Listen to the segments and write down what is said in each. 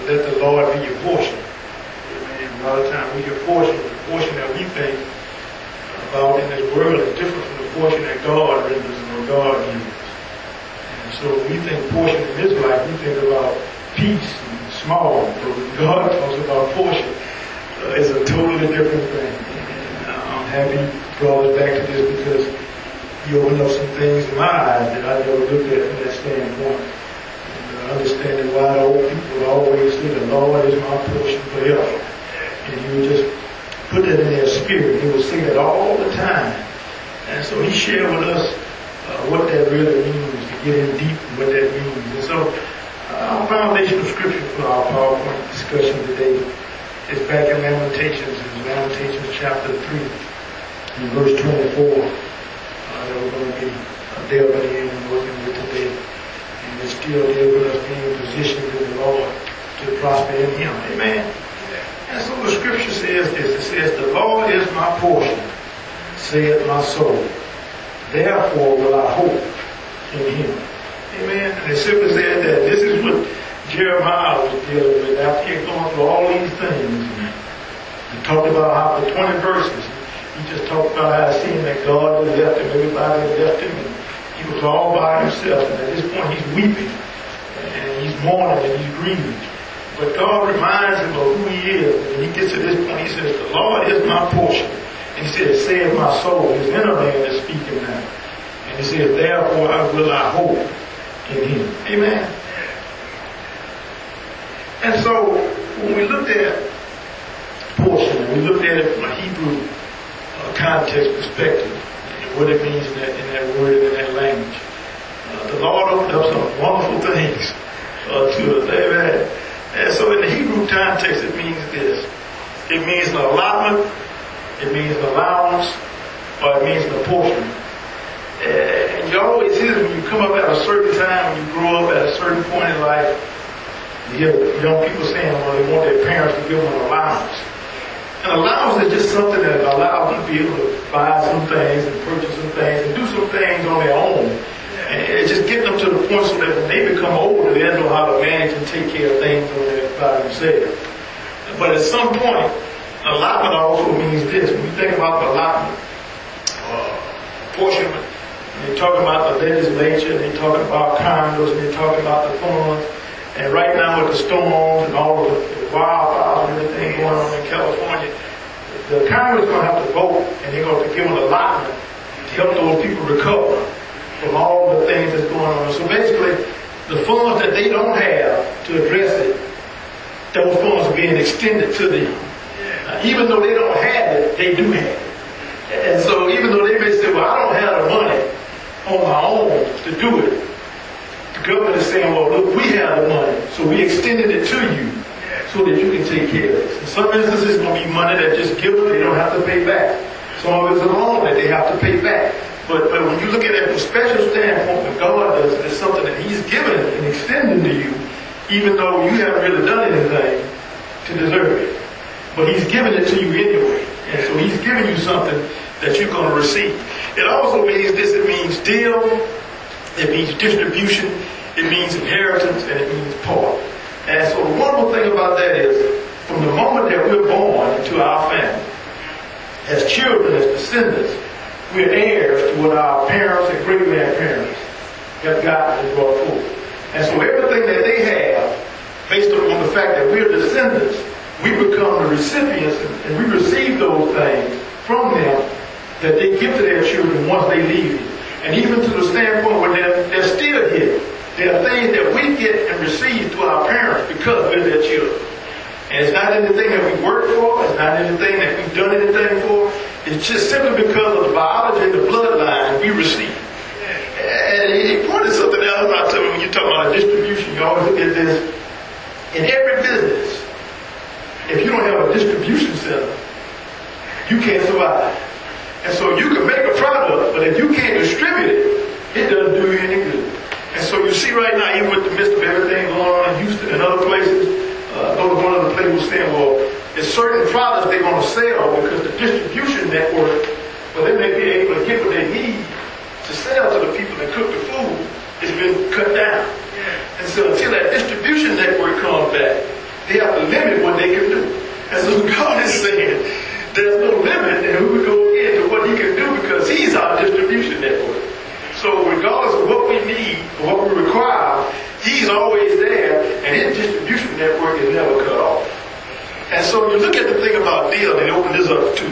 let the Lord be your portion. Amen. A lot of times we get portion, the portion that we think about in this world is different from the portion that God renders or God gives. And so when we think portion in this life, we think about peace and small. But when God talks about portion, it's a totally different thing. And I'm happy you brought us back to this because you opened up some things in my eyes that I never looked at from that standpoint. And understanding why the old people always say the Lord is my portion forever. And you would just put that in their spirit. He would say that all the time. And so he shared with us what that really means, to get in deep in what that means. And so our foundational scripture for our PowerPoint discussion today is back in Lamentations. It's Lamentations chapter 3, in verse 24. That we're going to be delving in and working with today. And it's still there with us being positioned in the Lord to prosper in Him. Amen. And so the scripture says this. It says, the Lord is my portion, saith my soul. Therefore will I hope in Him. Amen. And it simply said that this is what Jeremiah was dealing with after he had gone through all these things. He talked about how for 20 verses, he just talked about how it seemed that God had left him, everybody had left him, and he was all by himself. And at this point he's weeping, and he's mourning, and he's grieving. But God reminds him of who he is. And when he gets to this point, he says, the Lord is my portion. And he says, saith my soul. His inner man is speaking now. And he says, therefore will I hope in Him. Amen. And so when we looked at portion, and we looked at it from a Hebrew context perspective, and what it means in that word and in that language, the Lord opened up some wonderful things to us. Amen. And so in the Hebrew context, it means this. It means an allotment, it means an allowance, or it means an apportionment. And you always hear when you come up at a certain time, when you grow up at a certain point in life, you hear young people saying, well, they want their parents to give them an allowance. An allowance is just something that allows them to be able to buy some things and purchase some things and do some things on their own. And it's just getting them to the point so that when they become older, they know how to manage and take care of things by themselves. But at some point, allotment also means this. When you think about the allotment, apportionment, they're talking about the legislature, they're talking about Congress, and they're talking about the funds. And right now with the storms and all of the wildfires and everything going on in California, the Congress is going to have to vote, and they're going to give an allotment to help those people recover from all the things that's going on. So basically, the funds that they don't have to address it, those funds are being extended to them. Even though they don't have it, they do have it. And so even though they may say, well, I don't have the money on my own to do it, the government is saying, well, look, we have the money, so we extended it to you so that you can take care of it. In some instances, it's going to be money that just given, they don't have to pay back. Some of it's a loan that they have to pay back. But when you look at it from a special standpoint, when God does it, it's something that He's given and extending to you, even though you haven't really done anything to deserve it. But He's given it to you anyway. And so He's giving you something that you're going to receive. It also means this. It means deal. It means distribution. It means inheritance. And it means part. And so the wonderful thing about that is, from the moment that we're born into our family, as children, as descendants, we're heirs to what our parents and great-grandparents have gotten and brought forth. And so everything that they have, based upon the fact that we're descendants, we become the recipients and we receive those things from them that they give to their children once they leave here. And even to the standpoint where they're still here. There are things that we get and receive to our parents because we're their children. And it's not anything that we work for. It's not anything that we've done anything for. It's just simply because of the biology and the bloodline we receive. And he pointed something else about to me when you talk about distribution. You always look at this. In every business, if you don't have a distribution center, you can't survive. And so you can make a product, but if you can't distribute it, it doesn't do you any good. And so you see right now, even with the midst of everything going on in Houston and other places, one of the players was saying, well, there's certain products they're going to sell because the distribution network, well, they may be able to get what they need to sell to the people that cook the food, it's been cut down. And so until that distribution network comes back, what they can do. And so God is saying there's no limit in who we go into what he can do because he's our distribution network. So regardless of what we need or what we require, he's always there and his distribution network is never cut off. And so you look at the thing about deal and open this up too.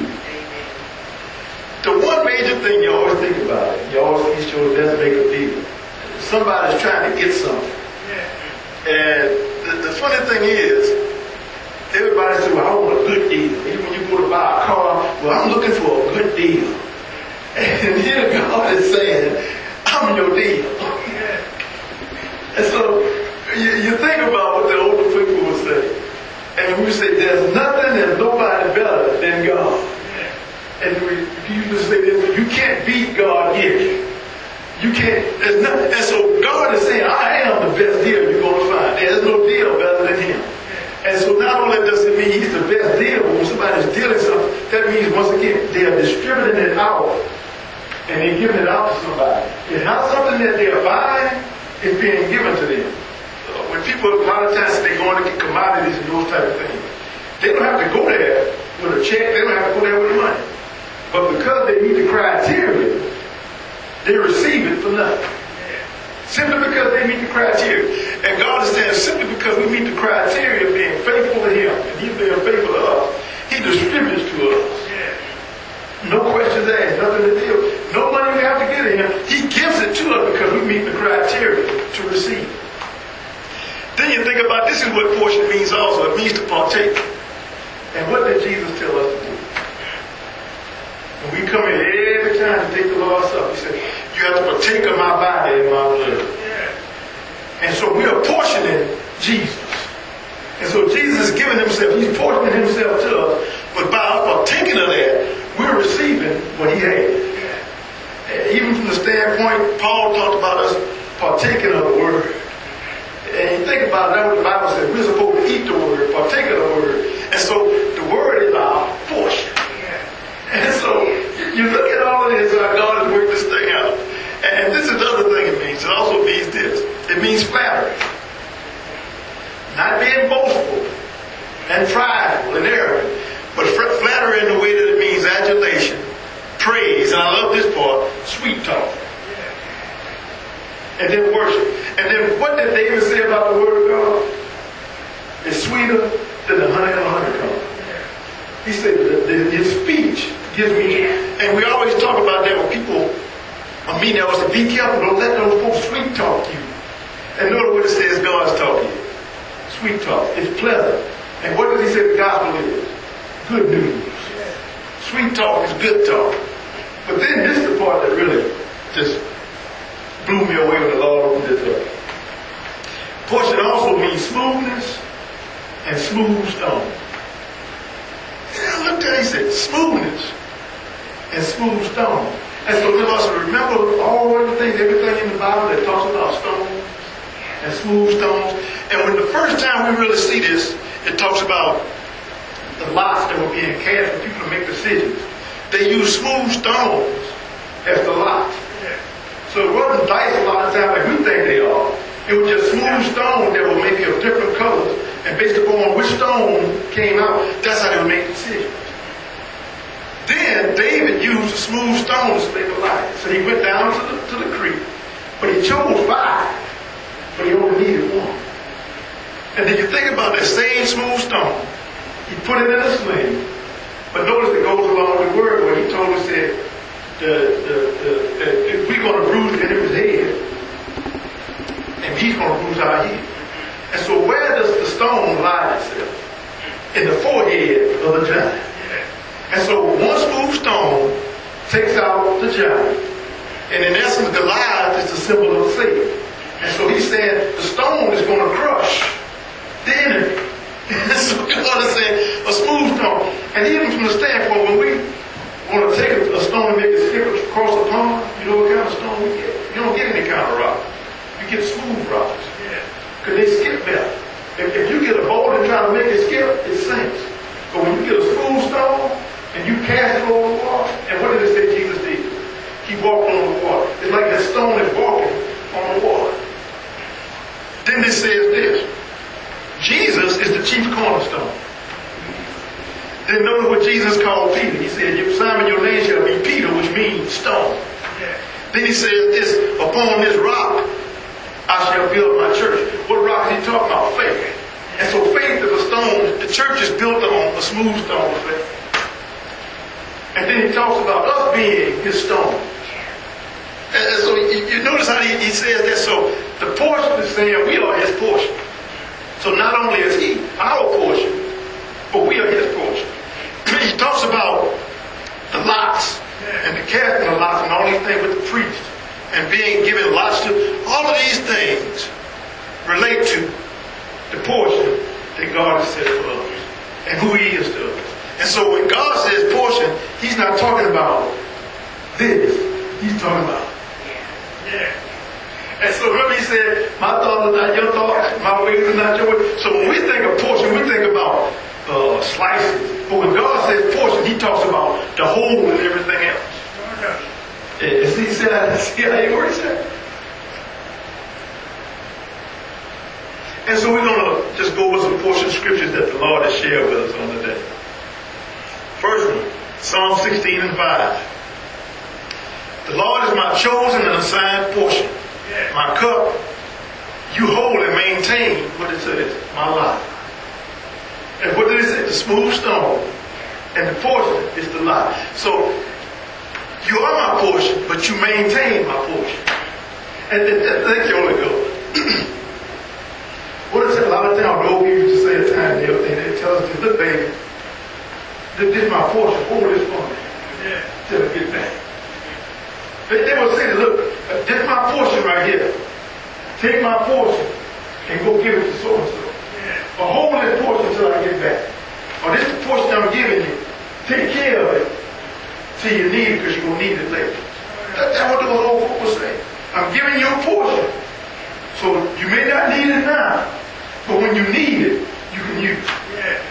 The one major thing you always think about, you always see sure let's make a deal. Somebody's trying to get something. And the funny thing is, everybody says, well, I want a good deal. Even when you go to buy a car, well, I'm looking for a good deal. And here God is saying, I'm your deal. And so you think about what the older people would say. And we say, there's nothing and nobody better than God. And we used to say this, you can't beat God here. You can't, there's nothing. And so God is saying, I am the best deal you're going to find. There's no deal better than him. And so not only does it mean he's the best deal, but when somebody's dealing something, that means once again, they're distributing it out. And they're giving it out to somebody. It's not something that they're buying, it's being given to them. When people, a lot of times, they go into commodities and those type of things, they don't have to go there with a check, they don't have to go there with money. But because they meet the criteria, they receive it for nothing. Simply because they meet the criteria. And God is saying, simply because we meet the criteria of being faithful to him, and he's being faithful to us, he distributes to us. No questions asked, nothing to deal. No money we have to give him. He gives it to us because we meet the criteria to receive. Then you think about, this is what portion means also. It means to partake. And what did Jesus tell us to do? When we come in every time to take the Lord's Supper, he said, you have to partake of my body and my blood. And so we are portioning Jesus. And so Jesus is giving himself, he's portioning himself to us, but by us partaking of that, we're receiving what he had. Even from the standpoint, Paul talked about us partaking of the word. And you think about that, what the Bible says, we're supposed to eat the word, partake of the word. And so the word is our portion. And so you look at all of this, how God has worked this thing out. And this is the other thing it means. It also means this. It means flattery. Not being boastful and prideful and arrogant, but flattery in the way that it means adulation, praise, and I love this part, sweet talk. And then worship. And then what did David say about the word of God? It's sweeter than the honey and the honeycomb. He said his speech gives me, and we always talk about that when people, that was to be careful, don't let those folks sweet talk you. And notice what it says God's talking. Sweet talk. It's pleasant. And what does he say the gospel is? Good news. Sweet talk is good talk. But then this is the part that really just blew me away when the Lord opened this up. Portion also means smoothness and smooth stone. And I looked at it, he said, smoothness and smooth stone. And so let us remember all of the things, everything in the Bible that talks about stones and smooth stones. And when the first time we really see this, it talks about the lots that were being cast for people to make decisions. They used smooth stones as the lots. So it wasn't dice a lot of times like we think they are. It was just smooth stones that were maybe of different colors. And based upon which stone came out, that's how they would make decisions. Then David used a smooth stone to make a light. So he went down to the creek. But he chose 5. But he only needed 1. And then you think about that same smooth stone. He put it in a sling. But notice it goes along with the word where he told us that if we're going to bruise the enemy's head, and he's going to bruise our head. And so where does the stone lie itself? In the forehead of the giant. And so one smooth stone takes out the giant. And in essence, Goliath is the symbol of Satan. And so he said the stone is going to crush the enemy. And so God is saying a smooth stone. And even from the standpoint, when we want to take a stone and make it skip across a pond, you know what kind of stone we get? You don't get any kind of rock. You get smooth rocks. Because they skip better. If you get a boulder and try to make it skip, it sinks. But when you get a smooth stone and you cast it over the water, and what did it say Jesus did? He walked on the water. It's like that stone is walking on the water. Then it says this. Jesus is the chief cornerstone. Then notice what Jesus called Peter. He said, Simon, your name shall be Peter, which means stone. Then he said, upon this rock I shall build my church. What rock is he talking about? Faith. And so faith is a stone. The church is built on a smooth stone of faith. And then he talks about us being his stone. And so you notice how he says that. So the portion is saying we are his portion. So not only is he our portion, but we are his portion. He talks about the lots and the casting of lots and all these things with the priest and being given lots to. All of these things relate to the portion that God has set for us and who he is to us. And so when God says portion, he's not talking about this. He's talking about. And so remember he said, my thoughts are not your thoughts, my ways are not your ways. So when we think of portion, we think about slices. But when God says portion, he talks about the whole and everything else. See how he works that? And so we're going to just go over some portion of scriptures that the Lord has shared with us on the day. First one, Psalm 16 and 5. The Lord is my chosen and assigned portion. My cup, you hold and maintain, what it says, my life. And what is it? The smooth stone. And the portion is the life. So, you are my portion, but you maintain my portion. And thank you, Holy Ghost. What is it? A lot of times, the old people used to say at times, they tell us, look, baby, this is my portion. Hold this for me. Till I get back. They will say, look, this is my portion right here. Take my portion and go give it to so-and-so. Or hold this portion until I get back. Or this is the portion I'm giving you. Take care of it till you need it because you're going to need it later. That's what those old folk were saying. I'm giving you a portion. So you may not need it now, but when you need it, you can use it.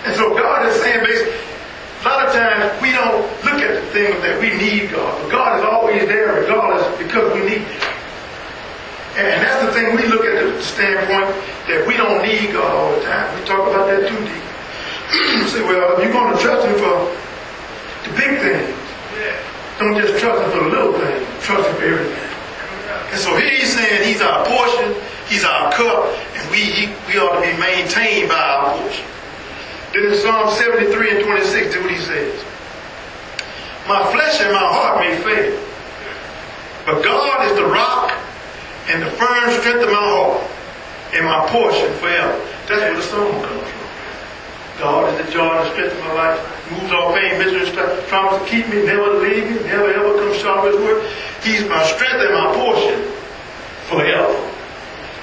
And so God is saying basically, a lot of times we don't look at the thing that we need God, but God is always there regardless because we need Him. And that's the thing we look at the standpoint that we don't need God all the time. We talk about that too deep. Say, well, if you're going to trust Him for the big things, don't just trust Him for the little things. Trust Him for everything. And so here He's saying He's our portion, He's our cup, and we ought to be maintained by our portion. Then in Psalm 73 and 26, do what he says. My flesh and my heart may fail, but God is the rock and the firm strength of my heart and my portion forever. That's where the song comes from. God is the joy and the strength of my life. Moves all pain, misery, and strife. Promise to keep me, never to leave me, never ever come short of His word. He's my strength and my portion forever.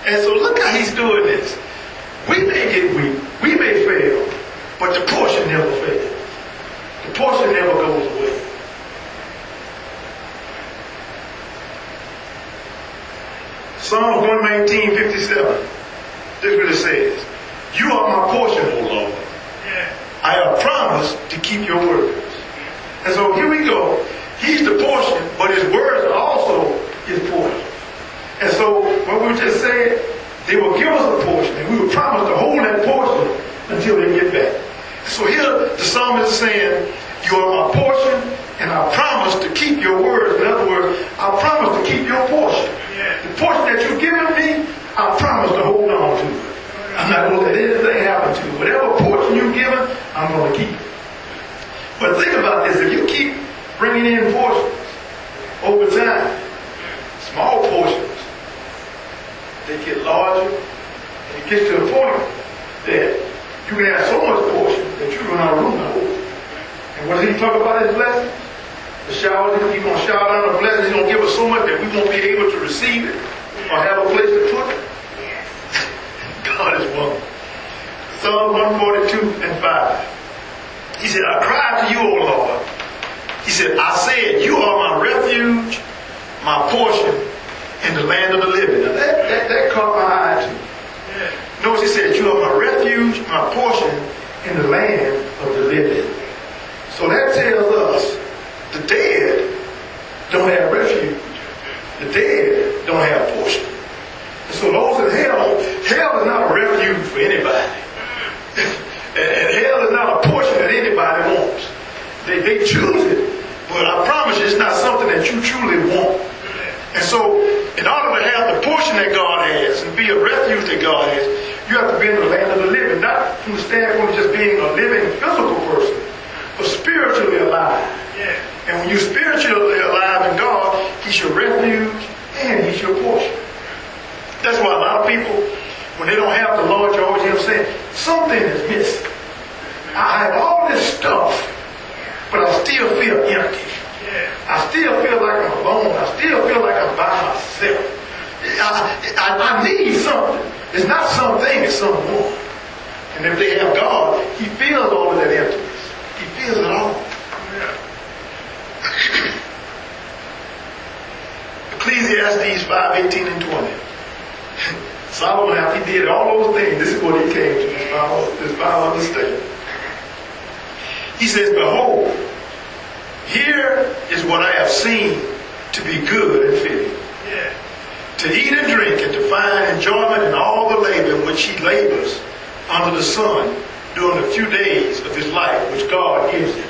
And so look how He's doing this. We may get weak, we may fail, but the portion never fails. The portion never goes away. Psalm 119:57. This is what it says. You are my portion, O Lord. I have promised to keep your words. And so here we go. He's the portion, but His words are also His portion. And so what we just said, they will give us a portion, and we will promise to hold that portion until they get back. So here the psalmist is saying, you are my portion, and I promise to keep your words. In other words, I promise to keep your portion. The portion that you've given me, I promise to hold on to it. I'm not going to let anything happen to you. Whatever portion you've given, I'm going to keep it. But think about this. If you keep bringing in portions over time, small portions, they get larger, and it gets to the point that you can have so much portion that you run out of room to hold. And what does he talk about his blessings? The showers, he's going to shower down the blessings. He's going to give us so much that we won't be able to receive it or have a place to put it. God is wonderful. Psalm 142 and 5. He said, I cried to you, O Lord. He said, I said, you are my refuge, my portion in the land of the living. Now that caught my eye too. Notice he said, you are my refuge, my portion in the land of the living. So that tells us the dead don't have refuge. The dead don't have portion. And so those in hell is not a refuge for anybody. And hell is be a refuge that God has, you have to be in the land of the living, not from the standpoint of just being a living physical person, but spiritually alive. Yeah. And when you're spiritually alive in God, He's your refuge and He's your portion. That's why a lot of people, when they don't have the Lord, you always hear them saying, something is missing. I have all this stuff, but I still feel empty. I still feel like I'm alone. I still feel like I'm by myself. I need something. It's not something, it's someone. And if they have God, He feels all of that emptiness. He feels it all. Ecclesiastes 5:18 and 20. Solomon, after he did all those things, this is what he came to, this final understanding. He says, behold, here is what I have seen to be good and fitting. Yeah. To eat and drink and to find enjoyment in all the labor in which he labors under the sun during the few days of his life which God gives him.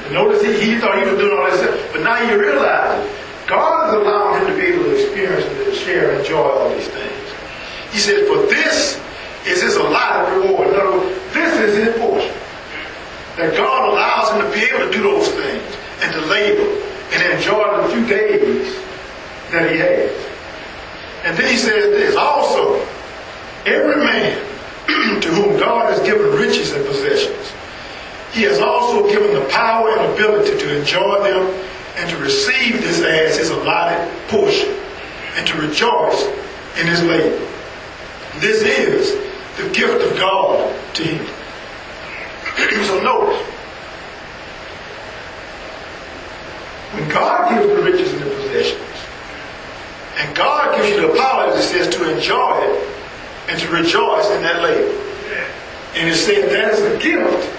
And notice he thought he was doing all this stuff, but now he realizes God is allowing him to be able to experience and to share and enjoy all these things. He says, for this is his allotted reward. In other words, this is his portion. That God allows him to be able to do those things and to labor and enjoy the few days that he has. And then he says this, also, every man to whom God has given riches and possessions, He has also given the power and ability to enjoy them and to receive this as his allotted portion and to rejoice in his labor. This is the gift of God to him. So notice, when God gives the riches and the possessions, and God gives you the power, as it says, to enjoy it and to rejoice in that labor. And it said that is a gift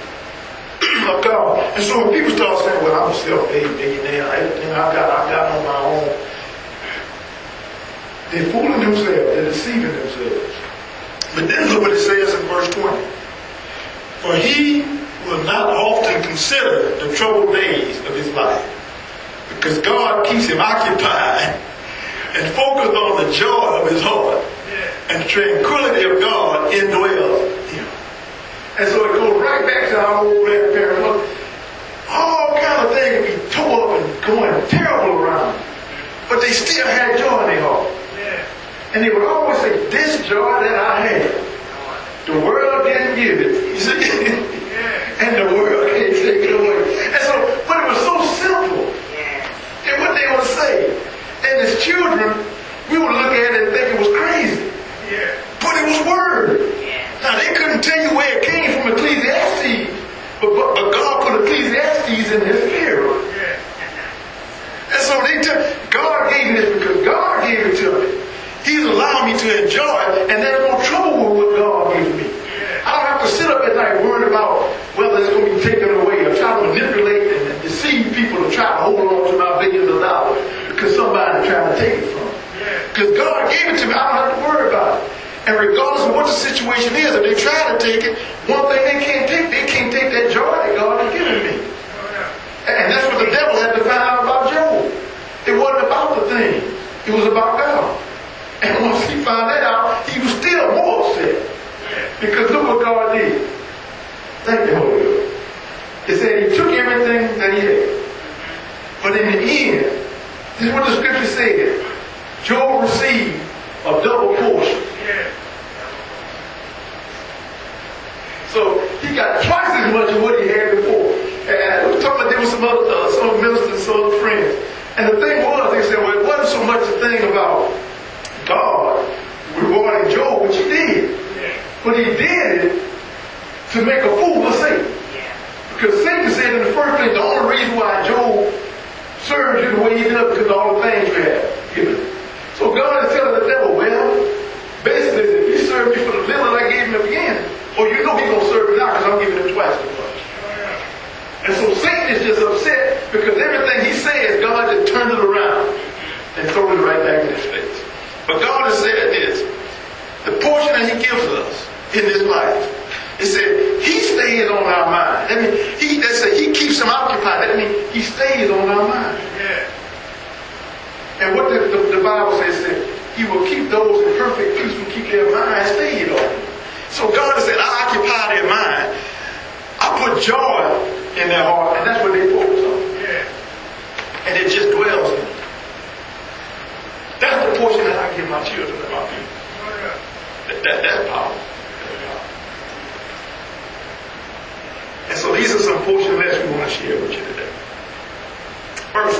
of God. And so when people start saying, well, I'm a self-made millionaire, everything I've got on my own, they're fooling themselves, they're deceiving themselves. But then look what it says in verse 20. For he will not often consider the troubled days of his life, because God keeps him occupied and focused on the joy of his heart, and the tranquility of God indwells him. And so it goes right back to our old grandparents. All kind of things can be tore up and going terrible around them, but they still had joy in their heart. And they would always say, this joy that I had, the world didn't give it. You see? And the world can't take it away. And so, but it was so simple. And what they would say. And as children, we would look at it and think it was crazy. But it was word. Now, they couldn't tell you where it came from, Ecclesiastes. But God put Ecclesiastes in his spirit. And so God gave me this because God gave it to me. He's allowed me to enjoy it, and there's no trouble with what God gave me. I don't have to sit up at night worrying about whether it's going to be taken away or try to manipulate and deceive people to try to hold on to my billions of dollars because somebody's trying to take it from me. Because God gave it to me, I don't have to worry about it. And regardless of what the situation is, if they try to take it, one thing they can't take that joy that God has given me. And that's what the devil had to find out about Job. It wasn't about the thing. It was about God. And once he found that out, he was still more upset. Because look what God did. Thank you, Holy Ghost. It said he took everything that he had. But in the end, this is what the scripture said. Job received a double portion. So he got twice as much as what he had before. And we were talking about there was some ministers, some other friends. And the thing was, they said, well, it wasn't so much a thing about God rewarding Job, which he did. But he did it to make a fool of Satan. Because Satan said in the first place, the only reason why Job served you the way he did because of all the things you had given him. So God is telling the devil, well, basically, if he served me for the little I gave him at the beginning, well, you know he's going to serve me now because I'm giving him twice as much. And so Satan is just upset because everything he says, God just turned it around and throws it right back in his face. But God has said this, the portion that he gives us in this life, it said he stays on our mind. That means he keeps him occupied. That means he stays on our mind. And what the Bible says, He will keep those in perfect peace who keep their minds stayed on him. So God said, I occupy their mind. I put joy in their heart, and that's what they focus on. And it just dwells in them. That's the portion that I give my children and my people. That's powerful. And so these are some portions that we want to share with you today. First,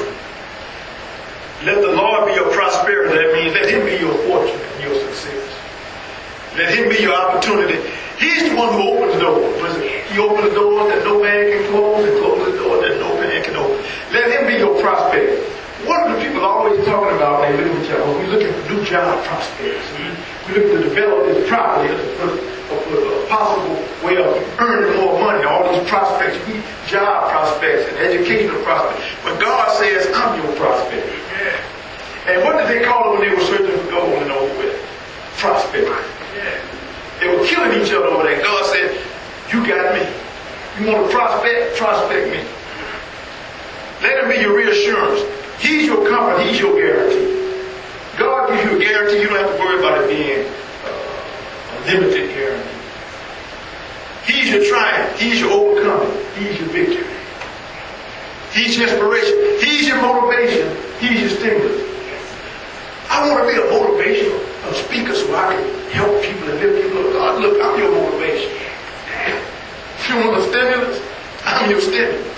let the Lord be your prosperity. That means let Him be your fortune and your success. Let Him be your opportunity. He's the one who opens doors. He opens the doors that no man can close and closes the doors that no man can open. Let Him be your prosperity. What are the people always talking about when they look at each other? We're looking for new job prospects. We're looking to develop this property for a possible way of earning more money. All these prospects, you need job prospects and educational prospects. But God says, I'm your prospect. And what did they call it when they were searching for gold and over with? Prospect. They were killing each other over there. God said, you got me. You want to prospect? Prospect me. Let Him be your reassurance. He's your comfort. He's your guarantee. God gives you a guarantee. You don't have to worry about it being a limited guarantee. He's your triumph. He's your overcoming. He's your victory. He's your inspiration. He's your motivation. He's your stimulus. I want to be a motivational speaker so I can help people and lift people up. God, look, I'm your motivation. If you want a stimulus, I'm your stimulus.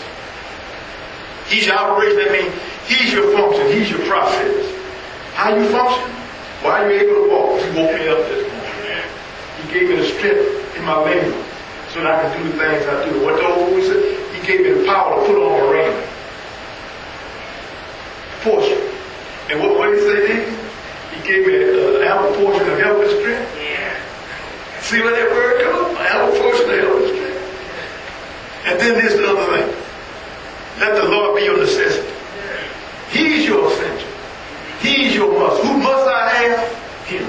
He's your operation. That means He's your function. He's your process. How you function? Why are you able to walk? He woke me up this morning. He gave me the strength in my labor so that I can do the things I do. What the old boy said? He gave me the power to put on a raiment. Portion. And what did he say then? He gave me an ample portion of health and strength. See where that word comes? An ample portion of health and strength. And then there's the other thing. Let the Lord be your necessity. He's your essential. He's your must. Who must I have? Him.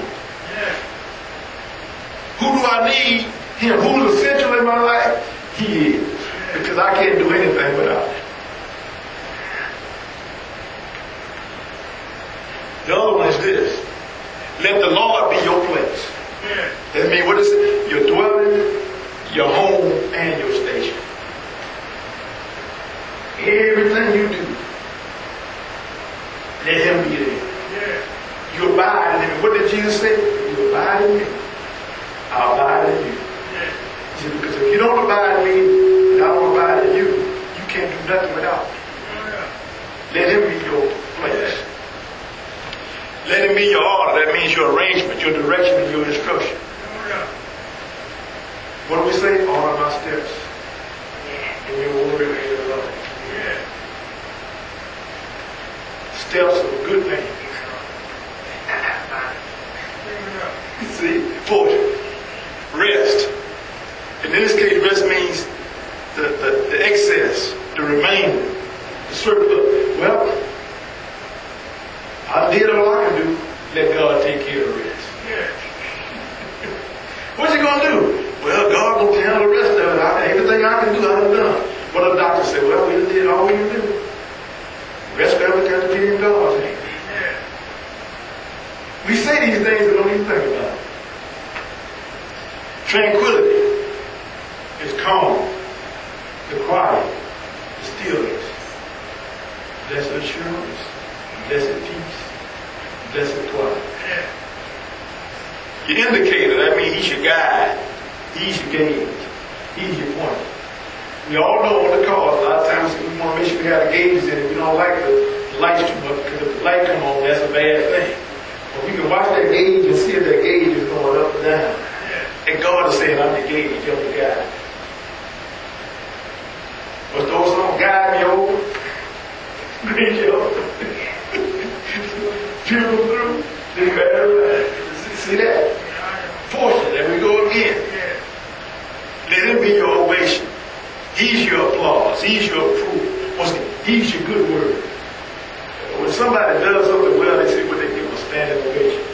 Who do I need? Him. Who's essential in my life? He is. Because I can't do anything without Him. The other one is this. Let the Lord be your place. That means, what is it? Your dwelling, your home, and your station. Everything you do, let Him be there. You abide in Him. What did Jesus say? You abide in me, I'll abide in you. See, because if you don't abide in me, and I don't abide in you, you can't do nothing without me. Let Him be your place. Let Him be your order. That means your arrangement, your direction, and your instruction. What do we say? Order my steps. In your word and your love. Steps of a good man. See? Portion. Rest. And in this case, rest means the excess, the remainder, the surplus. Well, I did all I can do. Let God take care of the rest. What's He going to do? Well, God will handle the rest of it. Everything I can do, I've done. What the doctor said, well, we did all we can do. The rest of it got to be in God's hands. We say these things and don't even think about it. Tranquility is calm, the quiet, the stillness, blessed assurance, blessed peace, blessed quiet. Your indicator, that means He's your guide, He's your gauge, He's your point. We all know on the cars, a lot of times we want to make sure we have the gauges in it. We don't like the lights too much because if the light come on, that's a bad thing. But we can watch that gauge and see if that gauge is going up or down. And God is saying, I'm the gauge, you're the guide. What's those songs? Guide me over. Bring you over. People through. See that? Portion. There we go again. Let Him be your ovation. He's your applause. He's your approval. He's your good word. When somebody does something well, they say, well, they give him a standing ovation.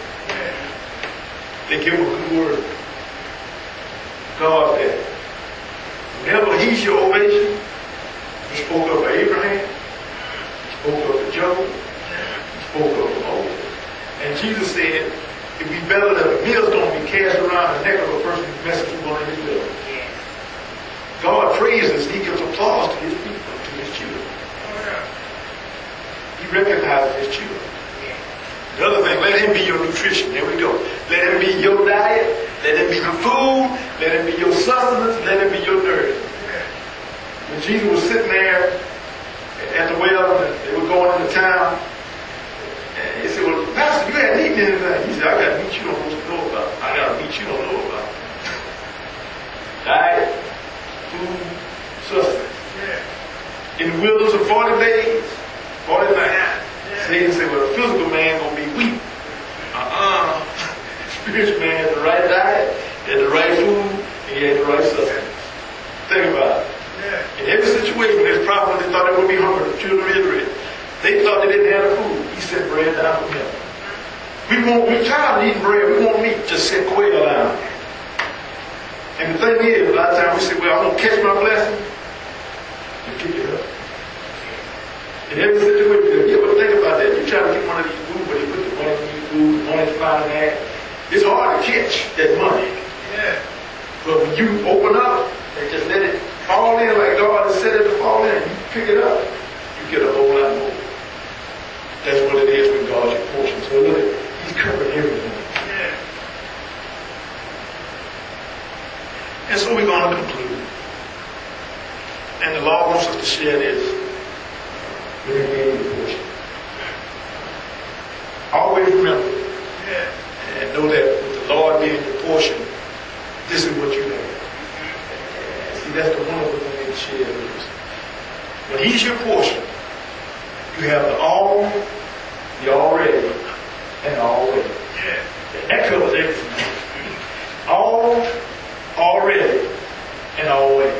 They give him a good word. God that. Whenever He's your ovation, He spoke up for Abraham, He spoke up for Job, He spoke up for Moses. And Jesus said, it'd be better that a millstone be cast around the neck of a person who's messing with one of his children. God praises, he gives applause to his people, to his children. He recognizes his children. The other thing, let him be your nutrition. There we go. Let him be your diet. Let him be your food. Let him be your sustenance. Let him be your nourishment. When Jesus was sitting there at the well, and they were going into town, and he said, well, Pastor, you hadn't eaten anything. He said, I got meat you don't know about. I got meat you don't know about. Diet, food, sustenance. In the wilderness of 40 days, 40 nights. Satan said, well, the physical man going to be weak. Spiritual man had the right diet, had the right food, and he had the right sustenance. Think about it. In every situation, there's problems. They thought they would be hungry. The children of Israel, they thought they didn't have the food. He sent bread down from heaven. We're tired of eating bread. We want meat. Just send quail down. And the thing is, a lot of times we say, well, I'm going to catch my blessing and pick it up. In every situation, you ever think about that? You try to get one of these food, but you put the money in your food, the money's flying in there. It's hard to catch that money. But when you open up and just let it fall in like God has said it to fall in, you pick it up, you get a whole lot more. That's what it is when God's your portion. So look, he's covering everything. And so we're going to conclude. And the Lord wants us to share this. Always remember and know that with the Lord being your portion, this is what you have. See, that's the wonderful thing to share with us. When he's your portion, you have the all, the already, and the always. That covers everything. All, already, and always.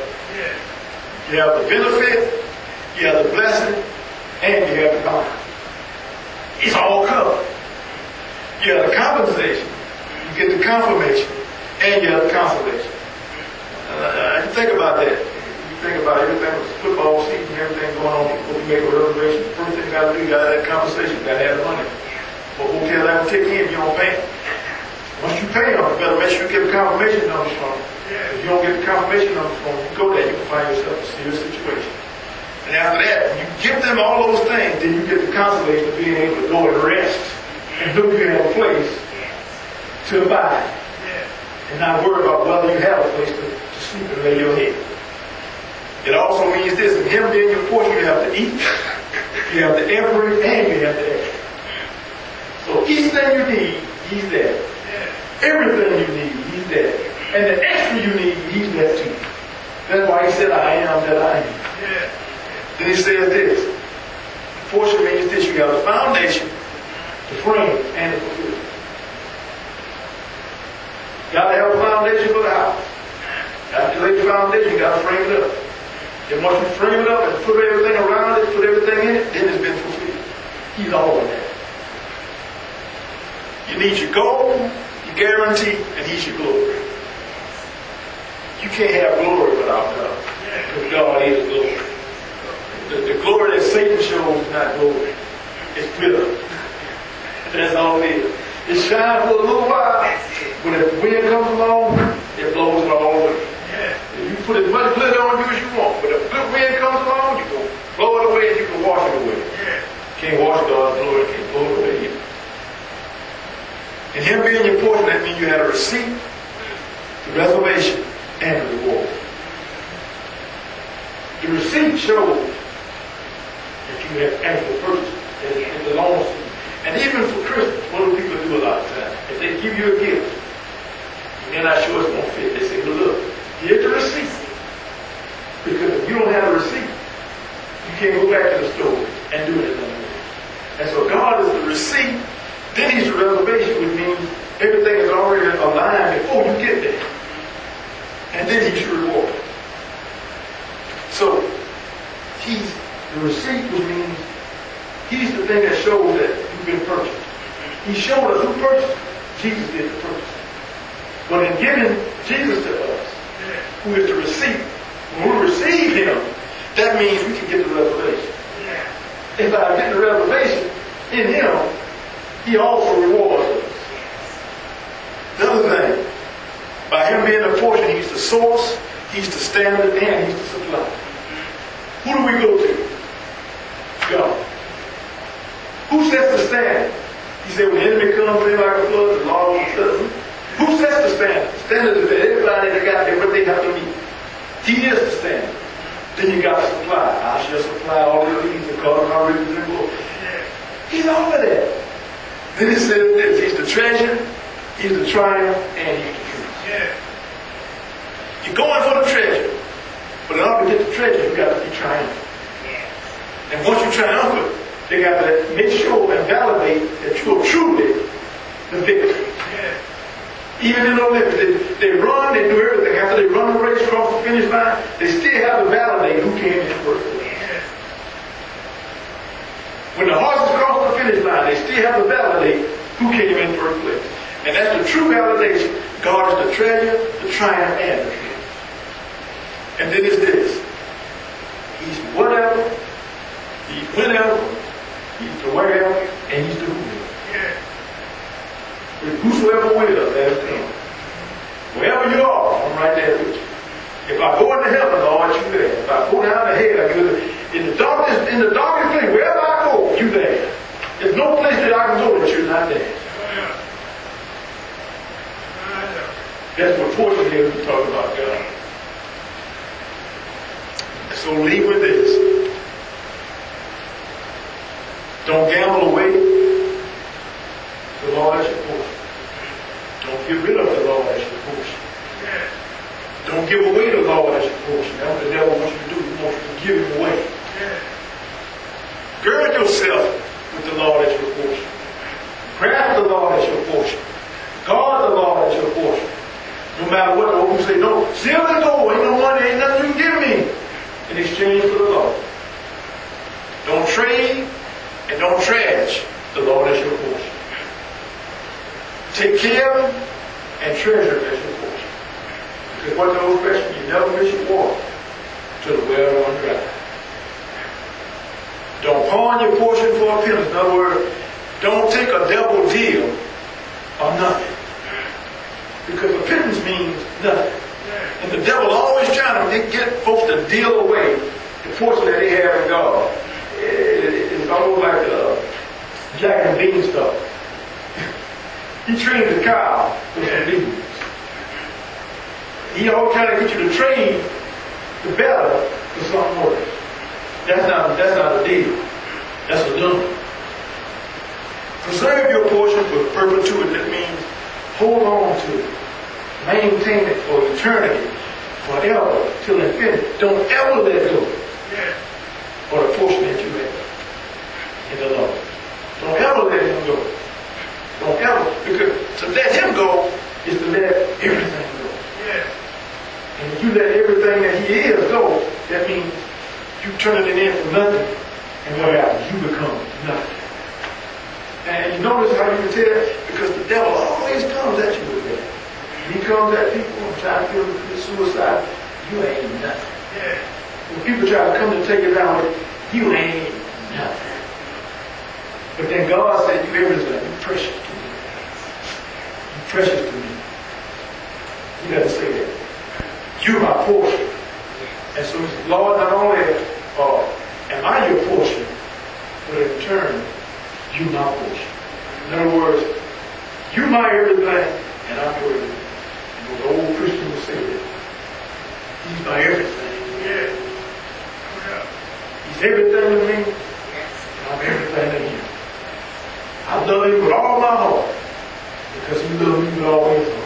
You have the benefit, you have the blessing, and you have the honor. It's all covered. You have the compensation, you get the confirmation, and you have the consolation. You think about that. You think about everything with football season, everything going on before you make a reservation. The first thing you got to do, you got to have that compensation, you got to have the money. But hotel that will take in if you don't pay them. Once you pay them, you better make sure you get the confirmation numbers from them. If you don't get the confirmation numbers from them, you go there, you can find yourself in a serious situation. And after that, when you give them all those things, then you get the consolation of being able to go and rest and know you have a place to abide. And not worry about whether you have a place to sleep and lay your head. It also means this, in him being your portion, you have to eat, you have the every, and you have the extra. So each thing you need, he's there. Everything you need, he's there. And the extra you need, he's there too. That's why he said, I am that I am. Then he says this. The portion means this. You got the foundation, the frame, and the fulfillment. You got to have a foundation for the house. After you lay the foundation, you got to frame it up. Then once you frame it up and put everything around it, put everything in it, then it's been fulfilled. He's all in that. You need your goal, your guarantee, and he's your glory. You can't have glory without God. Because God is glory. The glory that Satan shows is not glory. It's glitter. That's all it is. It shines for a little while, but if the wind comes along, it blows it all away. You put as much glitter on you as you want, but if the wind comes along, you can blow it away and you can wash it away. You can't wash God's glory, you can't blow it away either. And him being your portion, that means you had a receipt, the reservation, and the reward. The receipt shows that you have actual purchase, that it belongs to you. And even for Christmas, what do people do a lot of times? If they give you a gift, and they're not sure it's going to fit, they say, well, look, here's the receipt. Because if you don't have a receipt, you can't go back to the store and do it another way. And so God is the receipt, then he's the reservation, which means everything is already aligned before you get there. And then he's your reward. So, he's the receipt, which means he's the thing that shows that you've been purchased. He showed us who purchased. Jesus did the purchase. But in giving Jesus to us, who is the receipt, when we receive him, that means we can get the revelation. If I get the revelation in him, he also rewards another thing. By him being the portion, he's the source, he's the standard, and he's the supply. Who do we go to? God. Who sets the standard? He said, when the enemy comes in like a flood, the Lord will settle him. Who sets the standard? The standard is that everybody that got there, what they have to meet. He is the standard. Then you got to supply. I shall supply all your needs according to my riches and glory. He's all of that. Then he says this, he's the treasure, he's the triumph, and he's the truth. You're going for the treasure. But in order to get the treasure, you got to be triumphant. And once you're triumphant, they got to make sure and validate that you are truly the victor. Even in the Olympics, they run, they do everything. After they run the race across the finish line, they still have to validate who came in first. When the horses cross the finish line, they still have to validate who came in first place. And that's the true validation. God is the treasure, the triumph, and the truth. And then it's this. He's whatever, he's whenever, he's the wherever, and he's the whoever. With whosoever will, let us come. Wherever you are, I'm right there with you. If I go into heaven, Lord, you there. If I go down the hell, I go in the darkest place, wherever I go, you there. There's no place that I can go that you're not there. That's what portion is we talk about God. So leave with this. Don't gamble away the Lord as your portion. Don't get rid of the Lord as your portion. Don't give away the Lord as your portion. That's what the devil wants you to do. He wants you to give him away. Gird yourself with the Lord as your portion. Grab the Lord as your portion. Guard the Lord as your portion. No matter what, the open say, no, silver and gold, ain't no money, ain't nothing you can give me in exchange for the Lord. Don't trade and don't trash the Lord as your portion. Take care of him and treasure him as your portion. Because what the old expression, you never miss your water till the well runs dry. Don't pawn your portion for a penny. In other words, don't take a double deal or nothing. Because a pittance means nothing. And the devil always trying to get folks to deal away the portion that they have in God. It's almost like Jack and Bean stuff. He trains the cow with the beans. He always trying to get you to train the better for something worse. That's not a deal. That's a done. Preserve your portion for perpetuity. That means hold on to it. Maintain it for eternity, forever, till infinity. Don't ever let go for the portion that you have in the Lord. Don't ever let him go. Don't ever. Because to let him go is to let everything go. And if you let everything that he is go, that means you turn it in for nothing. And what happens? You become nothing. And you notice how you can tell? Because the devil always comes at you with that. When he comes at people and try to kill them with suicide, you ain't nothing. When people try to come to take it down, you ain't nothing. But then God said, you everything. You're precious to me. You're precious to me. He doesn't say that. You're my portion. And so, Lord, not only am I your portion, but in return, you're my portion. In other words, you're my everything, and I'm your everything. And the old Christian would say that. He's my everything. He's everything to me, and I'm everything to him. I love him with all my heart, because he loved me with all his heart.